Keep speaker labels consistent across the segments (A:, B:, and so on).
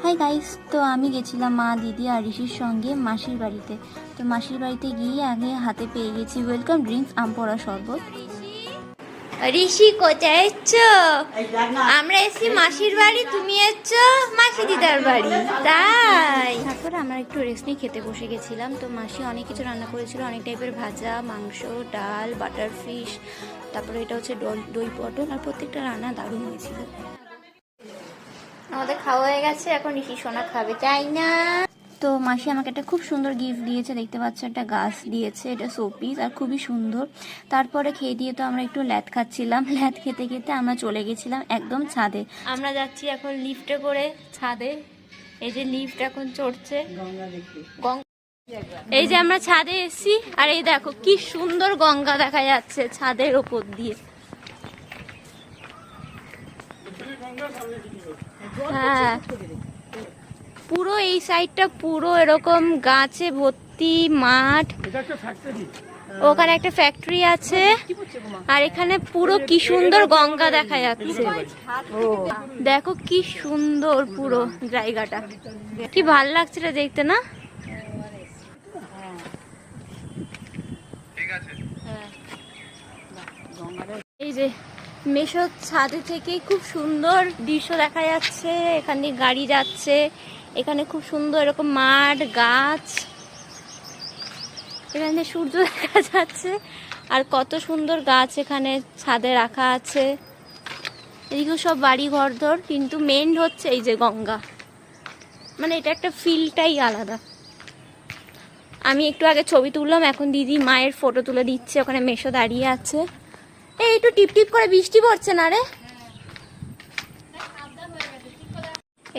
A: Hi guys, তো আমি গেছিলাম মা, দিদি আর ঋষির সঙ্গে মাসির বাড়িতে। তো মাসির বাড়িতে গিয়ে আগে হাতে পেয়ে গেছি ওয়েলকাম ড্রিঙ্কস, আমপোড়া শরবত। ঋষি কোথায় এসছো? আমরা এসছি মাসির বাড়ি, তুমি এসছো মাসি দিদার বাড়ি, তাই। তারপরে আমরা একটু রেস্ট নিয়ে খেতে বসে গেছিলাম। তো মাসি অনেক কিছু রান্না করেছিল, অনেক টাইপের ভাজা, মাংস, ডাল, বাটার ফিশ, তারপরে এটা হচ্ছে দই পটল, আর প্রত্যেকটা রান্না দারুণ হয়েছিল। আমাদের খাওয়া হয়ে গেছে, এখন ঋষি সোনা খাবে, তাই না? তো মাসি আমাকে একটা খুব সুন্দর গিফট দিয়েছে, দেখতে পাচ্ছ একটা গাছ দিয়েছে, এটা শোপিস আর খুবই সুন্দর। তারপরে খেয়ে দিয়ে তো আমরা একটু ল্যাদ খাচ্ছিলাম, ল্যাদ খেতে খেতে আমরা চলে গেছিলাম একদম ছাদে। আমরা যাচ্ছি এখন লিফটে করে ছাদে, এই যে লিফট এখন চড়ছে গঙ্গা। এই যে আমরা ছাদে এসছি, আর এই দেখো কি সুন্দর গঙ্গা দেখা যাচ্ছে ছাদের ওপর দিয়ে। হ্যাঁ, পুরো এই সাইডটা পুরো এরকম গাছে ভর্তি মাঠ, ওখানে একটা ফ্যাক্টরি আছে, আর এখানে পুরো কি সুন্দর গঙ্গা দেখা যাচ্ছে। দেখো কি সুন্দর পুরো জায়গাটা, কি ভাল লাগছে এটা দেখতে, না? এই যে মেশোর ছাদে থেকে খুব সুন্দর দৃশ্য দেখা যাচ্ছে, এখানে গাড়ি যাচ্ছে, এখানে খুব সুন্দর এরকম মাঠ, গাছ, এখানে সূর্য দেখা যাচ্ছে, আর কত সুন্দর গাছ এখানে ছাদে রাখা আছে। এদিকেও সব বাড়ি ঘরদর, কিন্তু মেন হচ্ছে এই যে গঙ্গা, মানে এটা একটা ফিলটাই আলাদা। আমি একটু আগে ছবি তুললাম, এখন দিদি মায়ের ফটো তুলে দিচ্ছে, ওখানে মেশো দাঁড়িয়ে আছে। এই একটু টিপ টিপ করে বৃষ্টি পড়ছে না রে?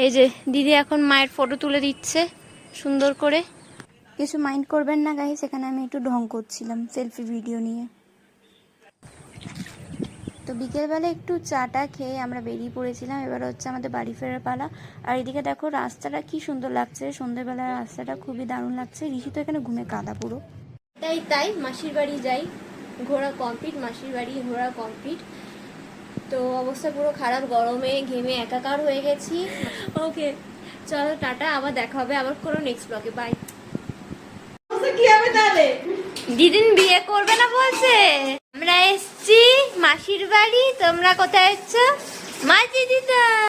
A: এই যে দিদি এখন মায়ের ফটো তুলে দিচ্ছে সুন্দর করে। কিছু মাইন্ড করবেন না গাইস, এখানে আমি একটু ঢং করছিলাম সেলফি ভিডিও নিয়ে। তো বিকেলবেলা একটু চাটা খেয়ে আমরা বেরিয়ে পড়েছিলাম, এবার হচ্ছে আমাদের বাড়ি ফেরার পালা। আর এদিকে দেখো রাস্তাটা কি সুন্দর লাগছে, সন্ধ্যেবেলার রাস্তাটা খুবই দারুণ লাগছে। ঋষি তো এখানে ঘুমে কাদা পুরো। তাই মাসির বাড়ি যাই, ঘোরা কমপ্লিট, মাসির বাড়ি ঘোরা কমপ্লিট। তো অবস্থা পুরো খারাপ, গরমে ঘেমে একাকার হয়ে গেছি। ওকে চলো টাটা, আবার দেখা হবে আবার কোনো নেক্সট ব্লগে, বাই। কি হবে তাহলে? দিদিন বিয়ে করবে না বলছে। আমরা এসছি মাসির বাড়ি, তোমরা কোথায় এসছো? মাসি দিদা।